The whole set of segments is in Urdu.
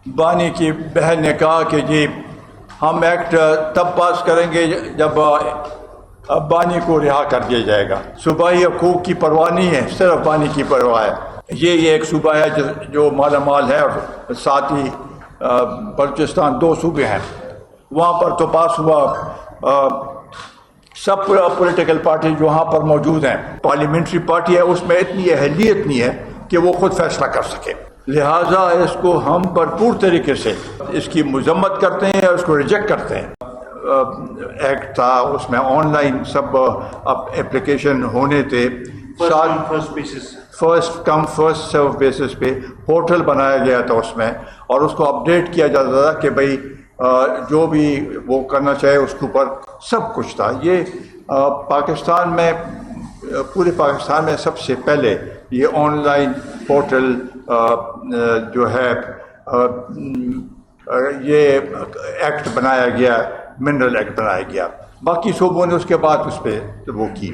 بانی کی بہن نے کہا کہ جی ہم ایکٹ تب پاس کریں گے جب بانی کو رہا کر دیا جائے گا. صوبائی حقوق کی پرواہ نہیں ہے، صرف بانی کی پرواہ ہے. یہ ایک صوبہ ہے جو مالا مال ہے، اور ساتھ ہی بلوچستان 2 صوبے ہیں. وہاں پر تو پاس ہوا سب پولیٹیکل پارٹی جو وہاں پر موجود ہیں. پارلیمنٹری پارٹی ہے، اس میں اتنی اہلیت نہیں ہے کہ وہ خود فیصلہ کر سکے. لہٰذا اس کو ہم بھرپور طریقے سے اس کی مذمت کرتے ہیں اور اس کو ریجیکٹ کرتے ہیں. ایکٹ تھا، اس میں آن لائن سب اپلیکیشن ہونے تھے. First come first serve basis پہ پورٹل بنایا گیا تھا اس میں، اور اس کو اپڈیٹ کیا جاتا تھا کہ بھئی جو بھی وہ کرنا چاہے اس کے اوپر سب کچھ تھا. یہ پاکستان میں، پورے پاکستان میں سب سے پہلے یہ آن لائن پورٹل جو ہے یہ ایکٹ بنایا گیا، منرل ایکٹ بنایا گیا. باقی صوبوں نے اس کے بعد اس پہ وہ کی.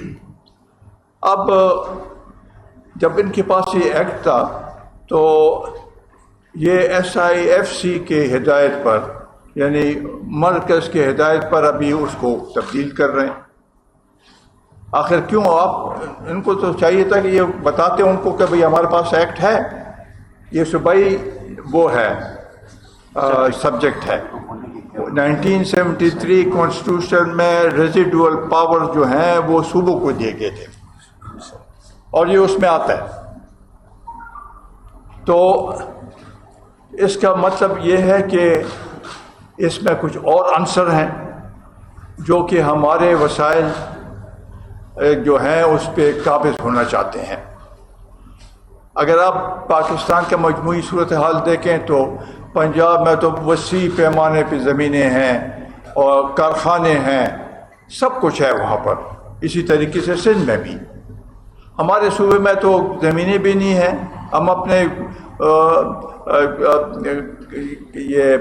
اب جب ان کے پاس یہ ایکٹ تھا تو یہ SIFC کے ہدایت پر، یعنی مرکز کے ہدایت پر ابھی اس کو تبدیل کر رہے ہیں. آخر کیوں؟ آپ ان کو تو چاہیے تھا کہ یہ بتاتے ان کو کہ بھئی ہمارے پاس ایکٹ ہے، یہ صوبائی وہ ہے سبجیکٹ ہے. 1973 کانسٹیٹیوشن میں ریزیڈول پاور جو ہیں وہ صوبوں کو دیے گئے تھے، اور یہ اس میں آتا ہے. تو اس کا مطلب یہ ہے کہ اس میں کچھ اور عنصر ہیں جو کہ ہمارے وسائل جو ہیں اس پہ قابض ہونا چاہتے ہیں. اگر آپ پاکستان کا مجموعی صورتحال دیکھیں تو پنجاب میں تو وسیع پیمانے پہ زمینیں ہیں اور کارخانے ہیں، سب کچھ ہے وہاں پر. اسی طریقے سے سندھ میں بھی. ہمارے صوبے میں تو زمینیں بھی نہیں ہیں. ہم اپنے یہ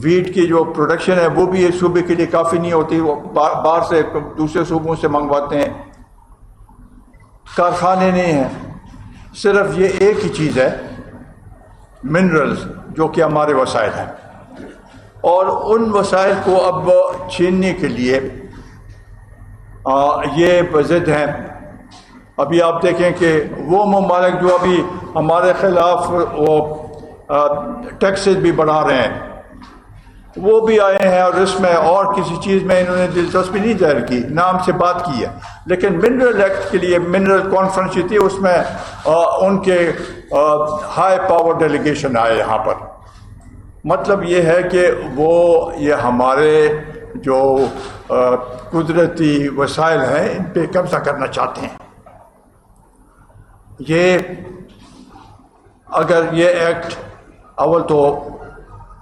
ویٹ کی جو پروڈکشن ہے وہ بھی اس صوبے کے لیے کافی نہیں ہوتی، وہ باہر سے دوسرے صوبوں سے منگواتے ہیں. کارخانے نہیں ہیں. صرف یہ ایک ہی چیز ہے، منرلز، جو کہ ہمارے وسائل ہیں. اور ان وسائل کو اب چھیننے کے لیے یہ ضد ہیں. ابھی آپ دیکھیں کہ وہ ممالک جو ابھی ہمارے خلاف وہ ٹیکسز بھی بڑھا رہے ہیں، وہ بھی آئے ہیں، اور اس میں اور کسی چیز میں انہوں نے دلچسپی نہیں ظاہر کی، نام سے بات کی ہے. لیکن منرل ایکٹ کے لیے منرل کانفرنس تھی، اس میں ان کے ہائی پاور ڈیلیگیشن آئے یہاں پر. مطلب یہ ہے کہ وہ یہ ہمارے جو قدرتی وسائل ہیں ان پہ قبضہ کرنا چاہتے ہیں. یہ اگر یہ ایکٹ اول تو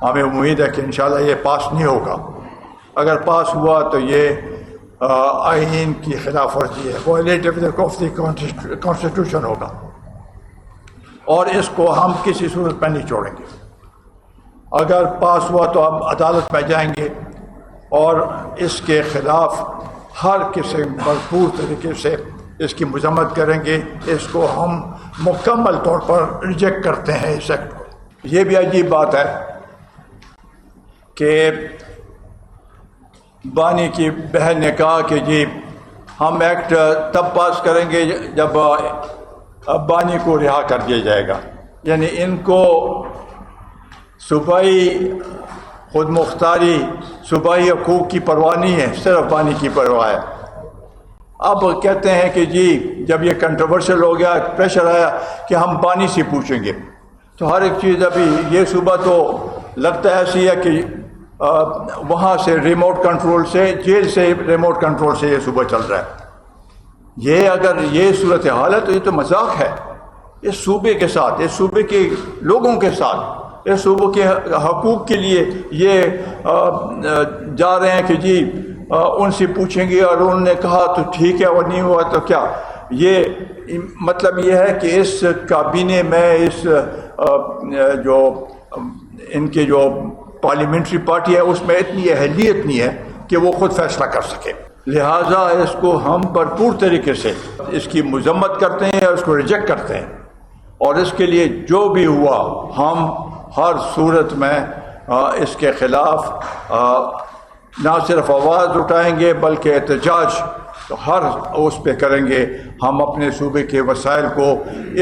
ہمیں امید ہے کہ انشاءاللہ یہ پاس نہیں ہوگا. اگر پاس ہوا تو یہ آئین کی خلاف ورزی ہے، وائلیٹو آف دی کانسٹیٹیوشن ہوگا، اور اس کو ہم کسی صورت میں نہیں چھوڑیں گے. اگر پاس ہوا تو ہم عدالت میں جائیں گے اور اس کے خلاف ہر قسم بھرپور طریقے سے اس کی مذمت کریں گے. اس کو ہم مکمل طور پر ریجیکٹ کرتے ہیں اس ایکٹ کو. یہ بھی عجیب بات ہے کہ بانی کی بہن نے کہا کہ جی ہم ایکٹ تب پاس کریں گے جب بانی کو رہا کر دیا جائے گا. یعنی ان کو صوبائی خود مختاری، صوبائی حقوق کی پرواہ نہیں ہے، صرف بانی کی پرواہ ہے. اب کہتے ہیں کہ جی جب یہ کنٹروورشل ہو گیا، پریشر آیا کہ ہم بانی سے پوچھیں گے، تو ہر ایک چیز ابھی یہ صوبہ تو لگتا ہے ایسی ہے کہ وہاں سے ریموٹ کنٹرول سے، جیل سے ریموٹ کنٹرول سے یہ صوبہ چل رہا ہے. یہ اگر یہ صورتحال ہے تو یہ تو مذاق ہے اس صوبے کے ساتھ، اس صوبے کے لوگوں کے ساتھ، اس صوبے کے حقوق کے لیے یہ جا رہے ہیں کہ جی ان سے پوچھیں گے، اور انہوں نے کہا تو ٹھیک ہے، اور نہیں ہوا تو کیا. یہ مطلب یہ ہے کہ اس کابینے میں اس جو ان کے جو پارلیمنٹری پارٹی ہے اس میں اتنی اہلیت نہیں ہے کہ وہ خود فیصلہ کر سکے. لہٰذا اس کو ہم بھرپور طریقے سے اس کی مذمت کرتے ہیں اور اس کو ریجیکٹ کرتے ہیں. اور اس کے لیے جو بھی ہوا ہم ہر صورت میں اس کے خلاف نہ صرف آواز اٹھائیں گے بلکہ احتجاج تو ہر اس پہ کریں گے. ہم اپنے صوبے کے وسائل کو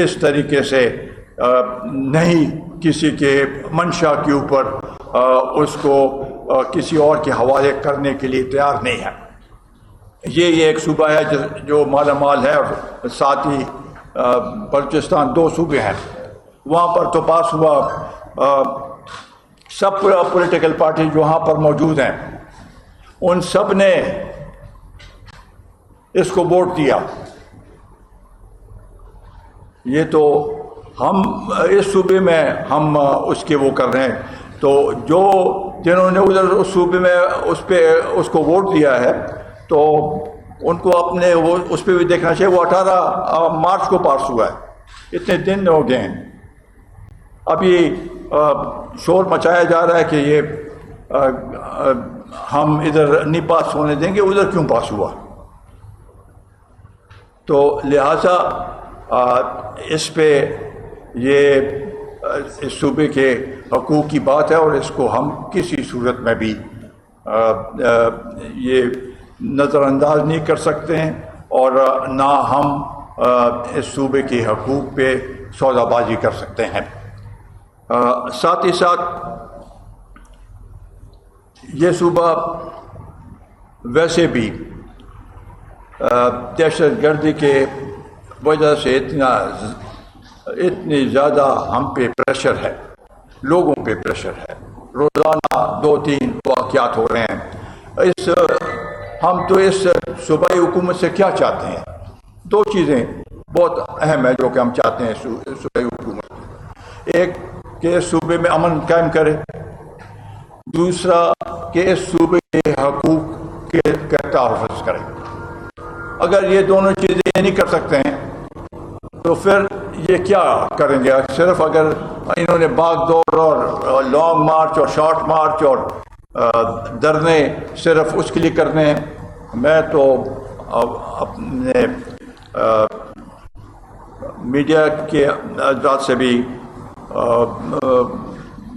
اس طریقے سے نہیں کسی کے منشا کے اوپر اس کو کسی اور کے حوالے کرنے کے لیے تیار نہیں ہے. یہ ایک صوبہ ہے جو مالا مال ہے، اور ساتھ ہی بلوچستان 2 صوبے ہیں. وہاں پر تو پاس ہوا، سب پولیٹیکل پارٹی جو وہاں پر موجود ہیں ان سب نے اس کو ووٹ دیا. یہ تو ہم اس صوبے میں ہم اس کے وہ کر رہے ہیں، تو جنہوں نے ادھر اس صوبے میں اس کو ووٹ دیا ہے تو ان کو اپنے وہ اس پہ بھی دیکھنا چاہیے. وہ 18 مارچ کو پاس ہوا ہے، اتنے دن ہو گئے ہیں. اب یہ شور مچایا جا رہا ہے کہ یہ ہم ادھر نہیں پاس ہونے دیں گے، ادھر کیوں پاس ہوا؟ تو لہٰذا اس پہ یہ اس صوبے کے حقوق کی بات ہے، اور اس کو ہم کسی صورت میں بھی یہ نظر انداز نہیں کر سکتے ہیں، اور نہ ہم اس صوبے کے حقوق پہ سودا بازی کر سکتے ہیں. ساتھ ہی ساتھ یہ صوبہ ویسے بھی دہشت گردی کے وجہ سے اتنی زیادہ ہم پہ پریشر ہے، لوگوں پہ پریشر ہے. روزانہ 2-3 واقعات ہو رہے ہیں. ہم تو اس صوبائی حکومت سے کیا چاہتے ہیں؟ 2 چیزیں بہت اہم ہیں جو کہ ہم چاہتے ہیں صوبائی حکومت. ایک کہ اس صوبے میں امن قائم کرے، دوسرا کہ اس صوبے کے حقوق کا تحفظ کرے. اگر یہ دونوں چیزیں نہیں کر سکتے ہیں تو پھر یہ کیا کریں گے؟ صرف اگر انہوں نے بھاگ دوڑ اور لانگ مارچ اور شارٹ مارچ اور دھرنے صرف اس کے لیے کرنے ہیں. میں تو اپنے میڈیا کے ذات سے بھی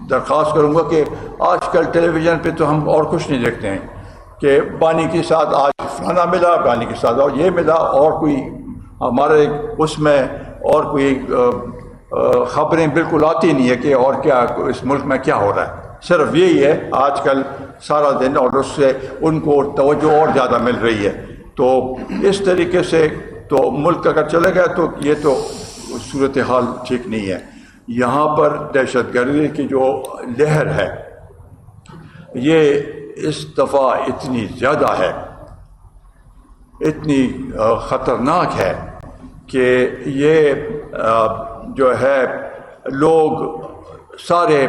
درخواست کروں گا کہ آج کل ٹیلی ویژن پہ تو ہم اور کچھ نہیں دیکھتے ہیں کہ بانی کے ساتھ آج فلانا ملا، بانی کے ساتھ اور یہ ملا، اور کوئی ہمارے اس میں اور کوئی خبریں بالکل آتی نہیں ہے کہ اور کیا اس ملک میں کیا ہو رہا ہے. صرف یہی ہے آج کل سارا دن، اور اس سے ان کو توجہ اور زیادہ مل رہی ہے. تو اس طریقے سے تو ملک اگر چلے گیا تو یہ تو صورتحال ٹھیک نہیں ہے. یہاں پر دہشت گردی کی جو لہر ہے یہ اس دفعہ اتنی زیادہ ہے، اتنی خطرناک ہے کہ یہ جو ہے لوگ سارے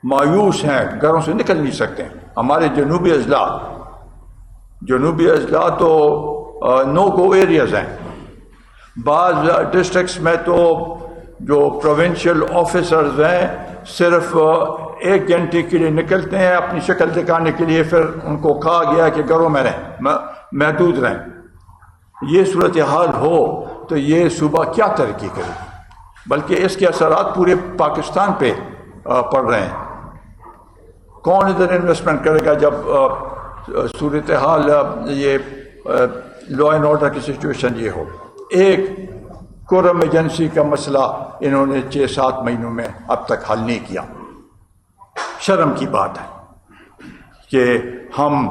مایوس ہیں، گھروں سے نکل نہیں سکتے. ہمارے جنوبی اضلاع تو نو گو ایریاز ہیں. بعض ڈسٹرکٹس میں تو جو پروونشل آفیسرز ہیں صرف 1 گھنٹے کے لیے نکلتے ہیں اپنی شکل دکھانے کے لیے، پھر ان کو کہا گیا کہ گھروں میں رہیں، محدود رہیں. یہ صورتحال ہو تو یہ صوبہ کیا ترقی کرے گی؟ بلکہ اس کے اثرات پورے پاکستان پہ پڑ رہے ہیں. کون ادھر انویسٹمنٹ کرے گا جب صورتحال یہ لا اینڈ آرڈر کی سچویشن یہ ہو؟ ایک کورم ایجنسی کا مسئلہ انہوں نے 6-7 مہینوں میں اب تک حل نہیں کیا. شرم کی بات ہے کہ ہم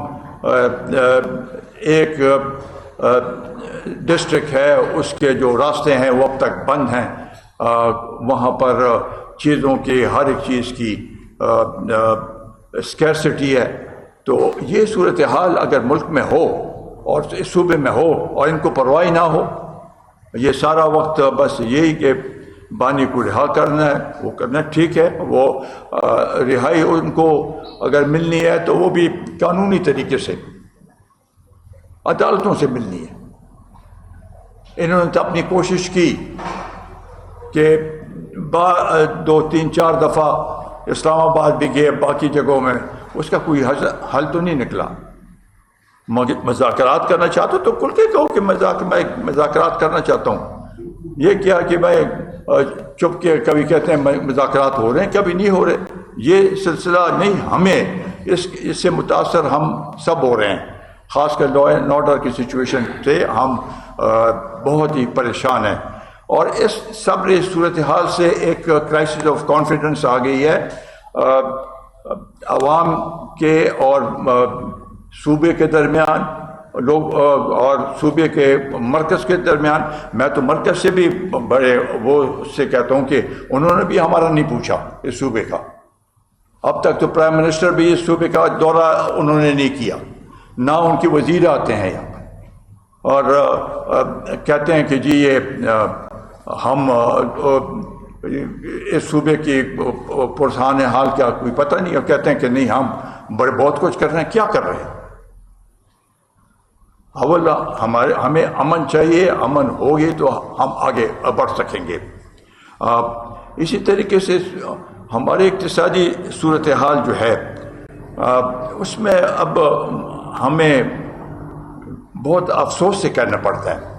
ایک ڈسٹرکٹ ہے اس کے جو راستے ہیں وہ اب تک بند ہیں، وہاں پر چیزوں کی ہر ایک چیز کی اسکیرسٹی ہے. تو یہ صورتحال اگر ملک میں ہو اور اس صوبے میں ہو اور ان کو پرواہ نہ ہو، یہ سارا وقت بس یہی کہ بانی کو رہا کرنا ہے، وہ کرنا ٹھیک ہے. وہ رہائی ان کو اگر ملنی ہے تو وہ بھی قانونی طریقے سے عدالتوں سے ملنی ہے. انہوں نے تو اپنی کوشش کی کہ 2-3-4 دفعہ اسلام آباد بھی گئے، باقی جگہوں میں، اس کا کوئی حل تو نہیں نکلا. مذاکرات کرنا چاہتا ہوں تو کھل کے کہو کہ میں مذاکرات کرنا چاہتا ہوں. یہ کیا کہ میں چپ کے کبھی کہتے ہیں مذاکرات ہو رہے ہیں، کبھی نہیں ہو رہے. یہ سلسلہ نہیں، ہمیں اس سے متاثر ہم سب ہو رہے ہیں. خاص کر لا اینڈ آرڈر کی سچویشن سے ہم بہت ہی پریشان ہیں. اور اس صبر صورتحال سے ایک کرائسس آف کانفیڈنس آ گئی ہے عوام کے اور صوبے کے درمیان، لوگ اور صوبے کے مرکز کے درمیان. میں تو مرکز سے بھی بڑے وہ سے کہتا ہوں کہ انہوں نے بھی ہمارا نہیں پوچھا اس صوبے کا. اب تک تو پرائم منسٹر بھی اس صوبے کا دورہ انہوں نے نہیں کیا، نہ ان کے وزیر آتے ہیں یہاں اور کہتے ہیں کہ جی یہ ہم اس صوبے کی پرسان حال کیا کوئی پتہ نہیں، اور کہتے ہیں کہ نہیں ہم بہت کچھ کر رہے ہیں. کیا کر رہے ہیں؟ ہمیں امن چاہیے، امن ہوگی تو ہم آگے بڑھ سکیں گے. اسی طریقے سے ہمارے اقتصادی صورتحال جو ہے اس میں اب ہمیں بہت افسوس سے کہنا پڑتا ہے